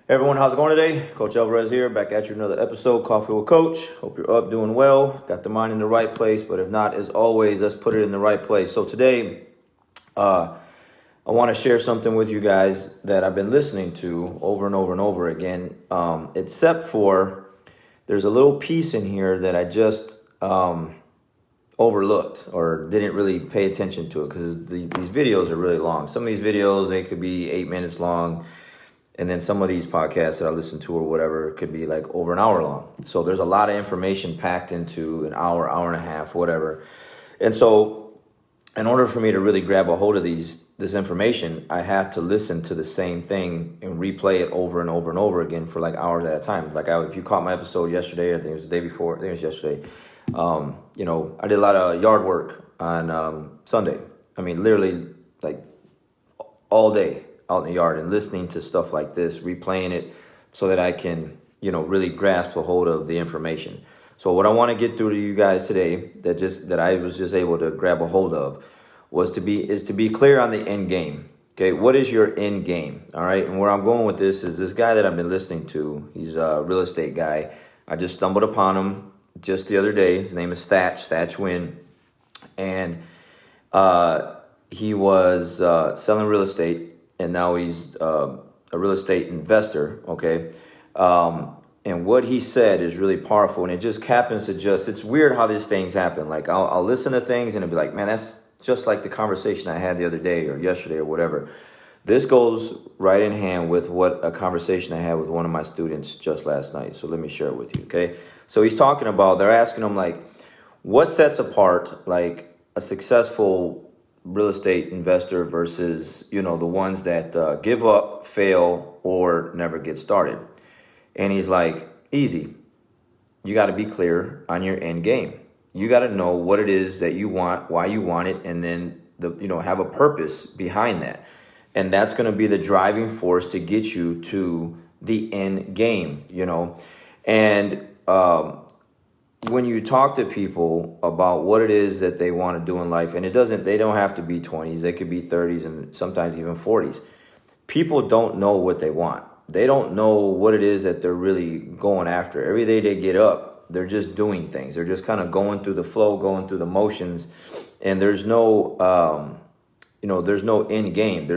Hey everyone, how's it going today? Coach Alvarez here, back at you another episode, Coffee with Coach. Hope you're up, doing well, got the mind in the right place, but if not, as always, let's put it in the right place. So today, I want to share something with you guys that I've been listening to over and over and over again, except for there's a little piece in here that I just overlooked or didn't really pay attention to it because these videos are really long. Some of these videos, they could be 8 minutes long. And then some of these podcasts that I listen to or whatever could be like over an hour long. So there's a lot of information packed into an hour, hour and a half, whatever. And so in order for me to really grab a hold of this information, I have to listen to the same thing and replay it over and over and over again for like hours at a time. Like if you caught my episode yesterday, I think it was the day before, I think it was yesterday. I did a lot of yard work on Sunday. I mean, literally like all day out in the yard and listening to stuff like this, replaying it so that I can, really grasp a hold of the information. So what I want to get through to you guys today that I was just able to grab a hold of is to be clear on the end game. Okay, what is your end game? All right, and where I'm going with this is this guy that I've been listening to. He's a real estate guy. I just stumbled upon him just the other day. His name is Thatch Wynn, and he was selling real estate. And now he's a real estate investor, okay? And what he said is really powerful, and it just happens to it's weird how these things happen. Like, I'll listen to things, and it'll be like, man, that's just like the conversation I had the other day or yesterday or whatever. This goes right in hand with what a conversation I had with one of my students just last night. So let me share it with you, okay? So he's talking about, they're asking him, like, what sets apart, like, a successful real estate investor versus, the ones that give up, fail, or never get started. And he's like, easy. You got to be clear on your end game. You got to know what it is that you want, why you want it, and then have a purpose behind that. And that's going to be the driving force to get you to the end game, And when you talk to people about what it is that they want to do in life, and they don't have to be 20s, they could be 30s and sometimes even 40s. People don't know what they want. They don't know what it is that they're really going after. Every day they get up, they're just doing things. They're just kind of going through the flow, going through the motions, and there's no end game.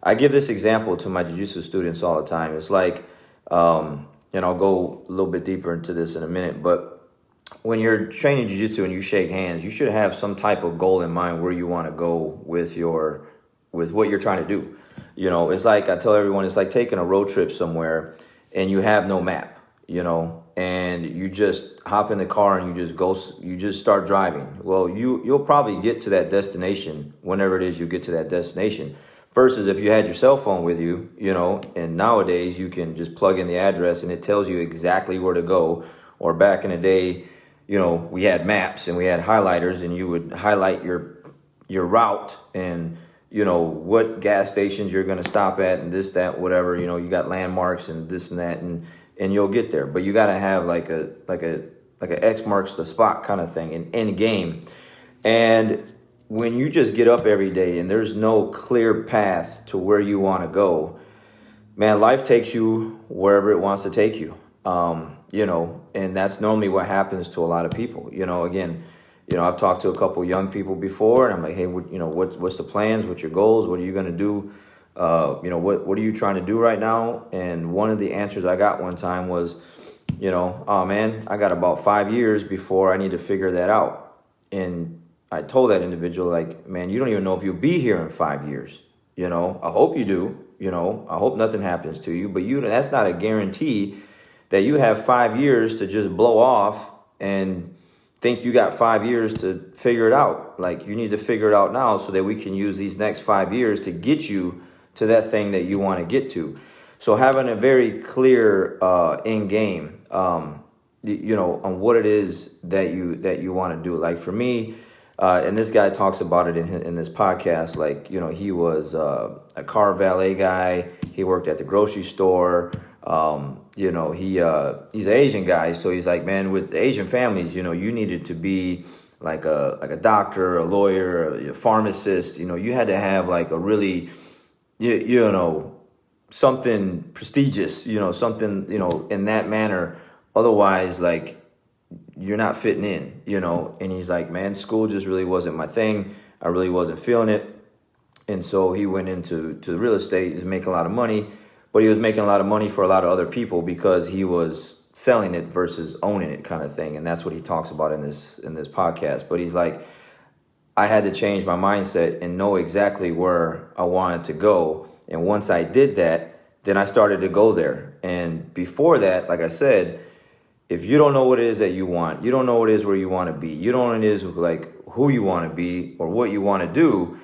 I give this example to my jiu-jitsu students all the time. It's like, and I'll go a little bit deeper into this in a minute, but when you're training jiu-jitsu and you shake hands, you should have some type of goal in mind where you want to go with what you're trying to do. It's like I tell everyone, it's like taking a road trip somewhere and you have no map, and you just hop in the car and you just start driving. Well, you'll probably get to that destination whenever it is you get to that destination. Versus if you had your cell phone with you, and nowadays you can just plug in the address and it tells you exactly where to go. Or back in the day, we had maps and we had highlighters, and you would highlight your route and, what gas stations you're going to stop at and this, that, whatever, you got landmarks and this and that, and you'll get there. But you got to have like a X marks the spot kind of thing, an end game. And when you just get up every day and there's no clear path to where you want to go, man, life takes you wherever it wants to take you. And that's normally what happens to a lot of people. Again, I've talked to a couple young people before, and I'm like, hey, what's the plans? What's your goals? What are you going to do? What are you trying to do right now? And one of the answers I got one time was, oh man, I got about 5 years before I need to figure that out. And I told that individual, like, man, you don't even know if you'll be here in 5 years. I hope you do. I hope nothing happens to you, but that's not a guarantee that you have 5 years to just blow off and think you got 5 years to figure it out. Like, you need to figure it out now so that we can use these next 5 years to get you to that thing that you want to get to. So having a very clear end game, on what it is that you want to do. Like for me, and this guy talks about it in this podcast. Like, he was a car valet guy. He worked at the grocery store. He's an Asian guy, so he's like, man, with Asian families, you needed to be like a doctor, a lawyer, a pharmacist. You had to have like a really, something prestigious, something, in that manner. Otherwise, like, you're not fitting in, And he's like, man, school just really wasn't my thing. I really wasn't feeling it. And so he went into real estate. He's making a lot of money, but he was making a lot of money for a lot of other people because he was selling it versus owning it, kind of thing. And that's what he talks about in this podcast. But he's like, I had to change my mindset and know exactly where I wanted to go. And once I did that, then I started to go there. And before that, like I said, if you don't know what it is that you want, you don't know what it is where you want to be, you don't know what it is like who you want to be or what you want to do,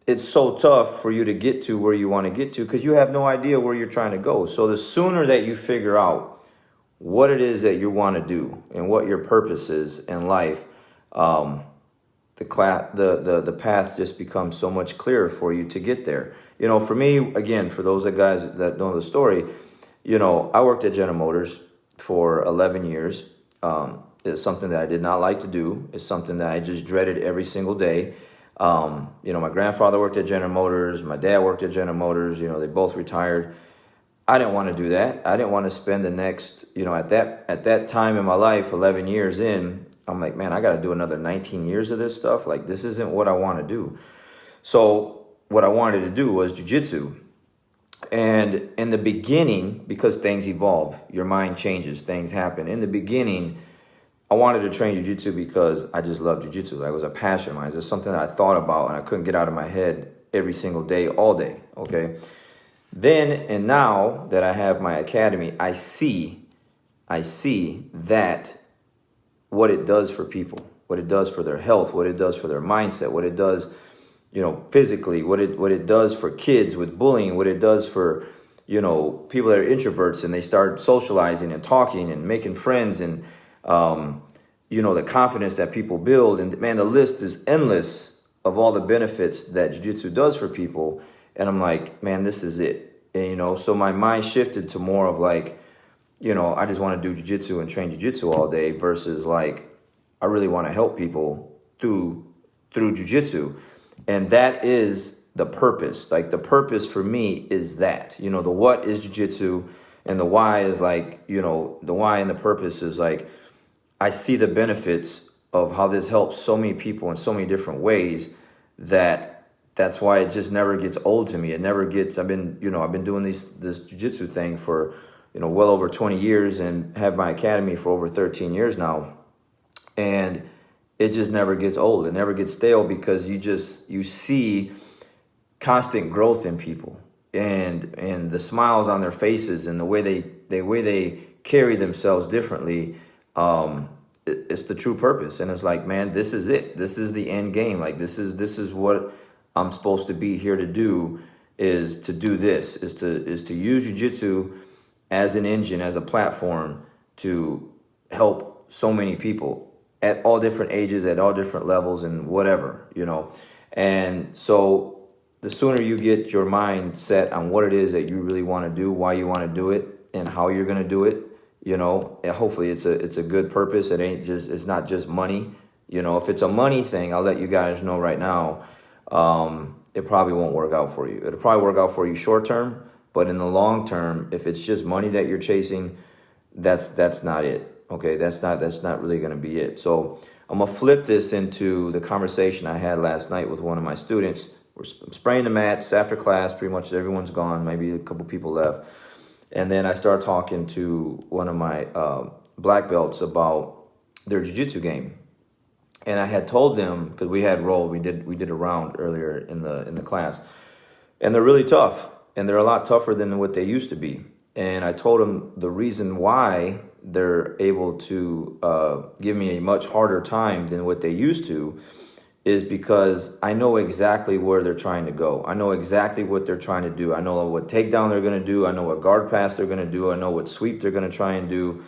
it's so tough for you to get to where you want to get to because you have no idea where you're trying to go. So the sooner that you figure out what it is that you want to do and what your purpose is in life, the path just becomes so much clearer for you to get there. For me, again, for those guys that know the story, I worked at General Motors for 11 years. It's something that I did not like to do. It's something that I just dreaded every single day. My grandfather worked at General Motors. My dad worked at General Motors. They both retired. I didn't want to do that. I didn't want to spend the next, at that time in my life, 11 years in, I'm like, man, I got to do another 19 years of this stuff. Like, this isn't what I want to do. So what I wanted to do was jiu-jitsu. And in the beginning, because things evolve, your mind changes, things happen. In the beginning, I wanted to train jiu-jitsu because I just love jiu-jitsu. Like, it was a passion of mine. It was something that I thought about and I couldn't get out of my head every single day, all day, okay? Then and now that I have my academy, I see that what it does for people, what it does for their health, what it does for their mindset, what it does, physically, what it does for kids with bullying, what it does for, people that are introverts and they start socializing and talking and making friends and, the confidence that people build. And man, the list is endless of all the benefits that jiu-jitsu does for people. And I'm like, man, this is it. And, so my mind shifted to more of like, I just want to do jiu-jitsu and train jiu-jitsu all day versus like, I really want to help people through jiu-jitsu. And that is the purpose. Like, the purpose for me is that, the what is jiu-jitsu and the why is like, the why and the purpose is like, I see the benefits of how this helps so many people in so many different ways that's why it just never gets old to me. It never gets, I've been doing this jiu-jitsu thing for, well over 20 years and have my academy for over 13 years now. And it just never gets old. It never gets stale because you see constant growth in people and the smiles on their faces and the way they carry themselves differently. It's the true purpose. And it's like, man, this is it. This is the end game. Like, this is what I'm supposed to be here to do, is to do this, is to use jiu-jitsu as an engine, as a platform to help so many people at all different ages, at all different levels and whatever, And so the sooner you get your mind set on what it is that you really want to do, why you want to do it, and how you're going to do it, and hopefully it's a good purpose. It's not just money. If it's a money thing, I'll let you guys know right now, it probably won't work out for you. It'll probably work out for you short term, but in the long term, if it's just money that you're chasing, that's not it. Okay, that's not really going to be it. So I'm gonna flip this into the conversation I had last night with one of my students. We're spraying the mats after class. Pretty much everyone's gone. Maybe a couple people left, and then I start talking to one of my black belts about their jiu-jitsu game. And I had told them, because we had rolled, we did a round earlier in the class, and they're really tough, and they're a lot tougher than what they used to be. And I told them the reason why they're able to give me a much harder time than what they used to is because I know exactly where they're trying to go. I know exactly what they're trying to do. I know what takedown they're going to do. I know what guard pass they're going to do. I know what sweep they're going to try and do.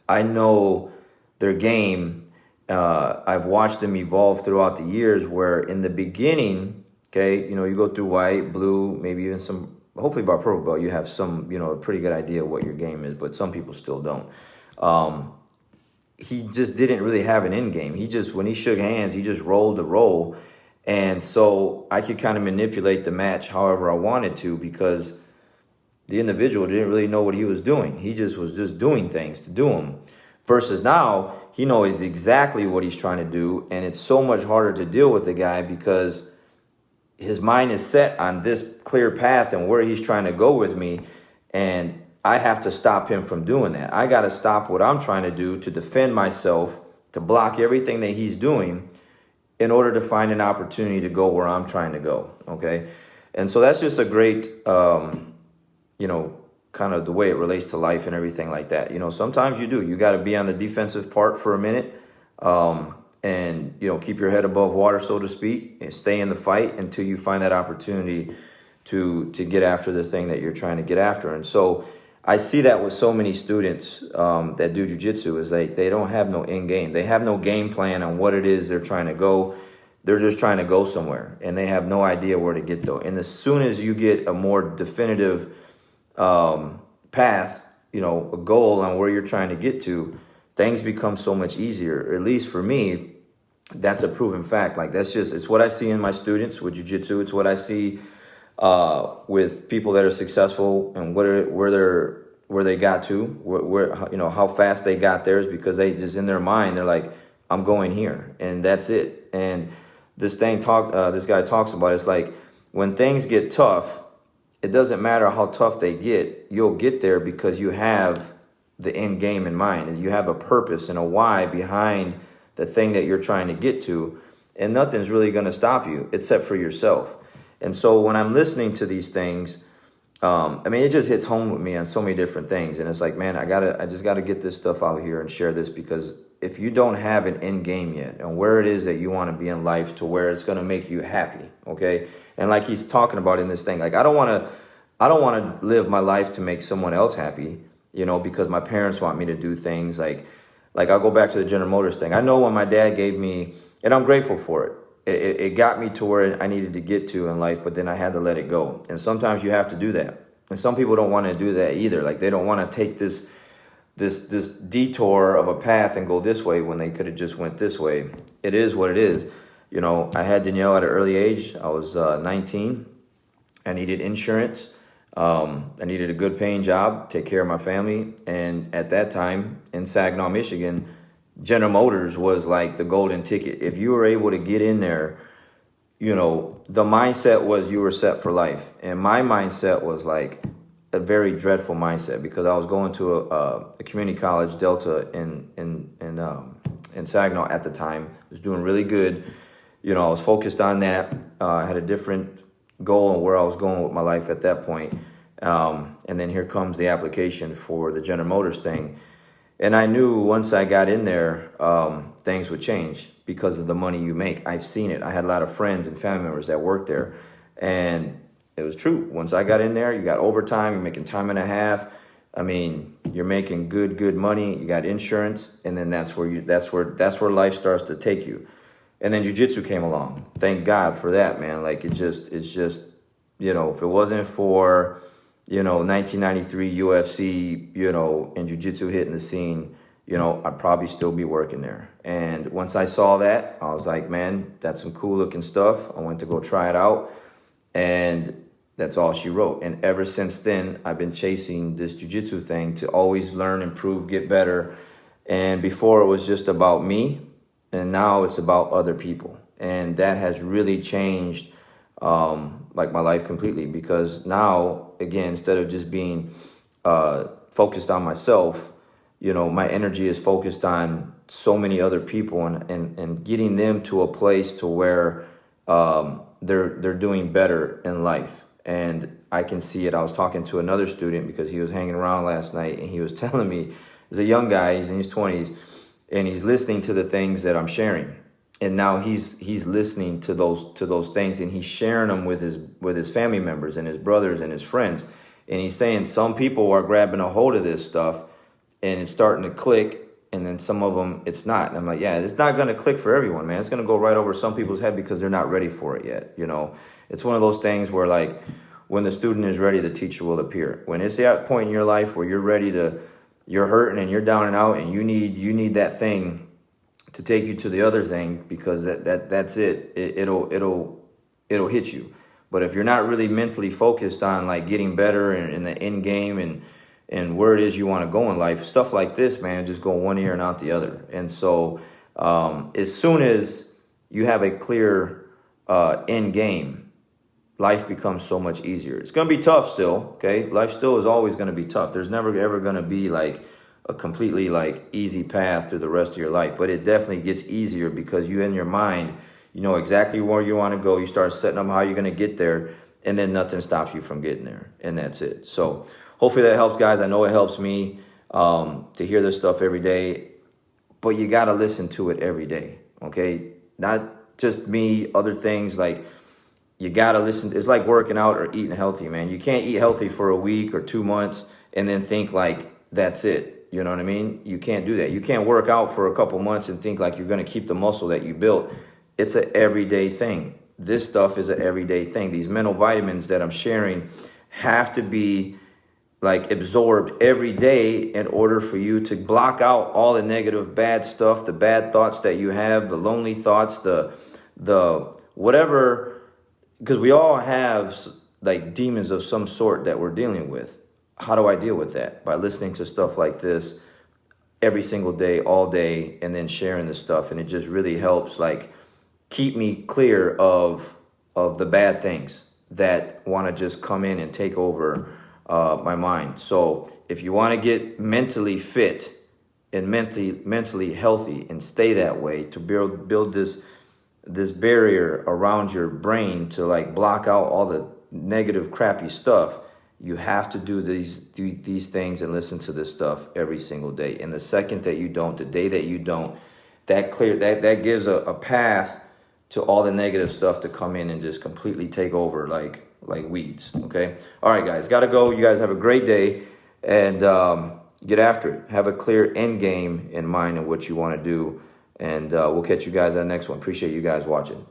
I know their game. I've watched them evolve throughout the years where in the beginning, okay, you go through white, blue, maybe even some, hopefully by purple belt, you have some, a pretty good idea of what your game is, but some people still don't. He just didn't really have an end game. When he shook hands, he just rolled the roll. And so I could kind of manipulate the match however I wanted to because the individual didn't really know what he was doing. He just was just doing things to do them. Versus now, he knows exactly what he's trying to do, and it's so much harder to deal with the guy because his mind is set on this clear path and where he's trying to go with me, and I have to stop him from doing that. I got to stop what I'm trying to do to defend myself, to block everything that he's doing in order to find an opportunity to go where I'm trying to go, okay? And so that's just a great, kind of the way it relates to life and everything like that. Sometimes you got to be on the defensive part for a minute, and keep your head above water, so to speak, and stay in the fight until you find that opportunity to get after the thing that you're trying to get after. And so I see that with so many students that do jiu-jitsu is like they don't have no end game. They have no game plan on what it is they're trying to go. They're just trying to go somewhere, and they have no idea where to get though. And as soon as you get a more definitive path, a goal on where you're trying to get to, things become so much easier. At least for me, that's a proven fact. Like it's what I see in my students with jiu-jitsu. It's what I see with people that are successful and where they got to, where how fast they got there is because they just in their mind they're like, I'm going here, and that's it. And this guy talks about it's like when things get tough, it doesn't matter how tough they get, you'll get there because you have the end game in mind. You have a purpose and a why behind the thing that you're trying to get to, and nothing's really going to stop you except for yourself. And so when I'm listening to these things, it just hits home with me on so many different things. And it's like, man, I just gotta get this stuff out here and share this, because if you don't have an end game yet and where it is that you want to be in life to where it's going to make you happy. Okay. And like he's talking about in this thing, like, I don't want to live my life to make someone else happy, because my parents want me to do things like I'll go back to the General Motors thing. I know when my dad gave me, and I'm grateful for it. It got me to where I needed to get to in life, but then I had to let it go. And sometimes you have to do that. And some people don't want to do that either. Like they don't want to take this detour of a path and go this way when they could have just went this way. It is what it is. I had Danielle at an early age. I was 19. I needed insurance. I needed a good paying job, take care of my family. And at that time in Saginaw, Michigan, General Motors was like the golden ticket. If you were able to get in there, the mindset was you were set for life. And my mindset was like a very dreadful mindset because I was going to a community college, Delta, in Saginaw at the time. I was doing really good. I was focused on that. I had a different goal on where I was going with my life at that point. And then here comes the application for the General Motors thing. And I knew once I got in there, things would change because of the money you make. I've seen it. I had a lot of friends and family members that worked there. And it was true. Once I got in there, you got overtime, you're making time and a half. You're making good money. You got insurance. And then that's where life starts to take you. And then jiu-jitsu came along. Thank God for that, man. Like it's just, if it wasn't for 1993 UFC, and jiu-jitsu hitting the scene, I'd probably still be working there. And once I saw that, I was like, man, that's some cool looking stuff. I went to go try it out, and that's all she wrote. And ever since then, I've been chasing this jiu-jitsu thing to always learn, improve, get better. And before it was just about me, and now it's about other people. And that has really changed my life completely, because now, again, instead of just being focused on myself, my energy is focused on so many other people and getting them to a place to where they're doing better in life. And I can see it. I was talking to another student because he was hanging around last night, and he was telling me, he's a young guy, he's in his 20s, and he's listening to the things that I'm sharing. And now he's listening to those things, and he's sharing them with his family members and his brothers and his friends. And he's saying some people are grabbing a hold of this stuff and it's starting to click, and then some of them it's not. And I'm like, yeah, it's not going to click for everyone, man. It's going to go right over some people's head because they're not ready for it yet. It's one of those things where, like, when the student is ready, the teacher will appear. When it's that point in your life where you're hurting and you're down and out, and you need that thing to take you to the other thing, because that's it. It'll hit you. But if you're not really mentally focused on like getting better and in the end game and where it is you want to go in life, stuff like this, man, just go one ear and out the other. And so as soon as you have a clear end game, life becomes so much easier. It's going to be tough still, okay? Life still is always going to be tough. There's never ever going to be like a completely like easy path through the rest of your life, but it definitely gets easier because you in your mind, you know exactly where you want to go. You start setting up how you're going to get there, and then nothing stops you from getting there, and that's it. So hopefully that helps, guys. I know it helps me to hear this stuff every day, but you got to listen to it every day, okay? Not just me, other things. Like, you got to listen. It's like working out or eating healthy, man. You can't eat healthy for a week or 2 months and then think like that's it. You know what I mean? You can't do that. You can't work out for a couple months and think like you're going to keep the muscle that you built. It's an everyday thing. This stuff is an everyday thing. These mental vitamins that I'm sharing have to be like absorbed every day in order for you to block out all the negative, bad stuff, the bad thoughts that you have, the lonely thoughts, the whatever, because we all have like demons of some sort that we're dealing with. How do I deal with that? By listening to stuff like this every single day, all day, and then sharing this stuff. And it just really helps like keep me clear of the bad things that want to just come in and take over my mind. So if you want to get mentally fit and mentally healthy and stay that way, to build this barrier around your brain to like block out all the negative, crappy stuff, you have to do these things and listen to this stuff every single day. And the second that you don't, the day that you don't, that gives a path to all the negative stuff to come in and just completely take over like weeds. Okay. All right, guys, gotta go. You guys have a great day and get after it. Have a clear end game in mind of what you want to do. And we'll catch you guys on the next one. Appreciate you guys watching.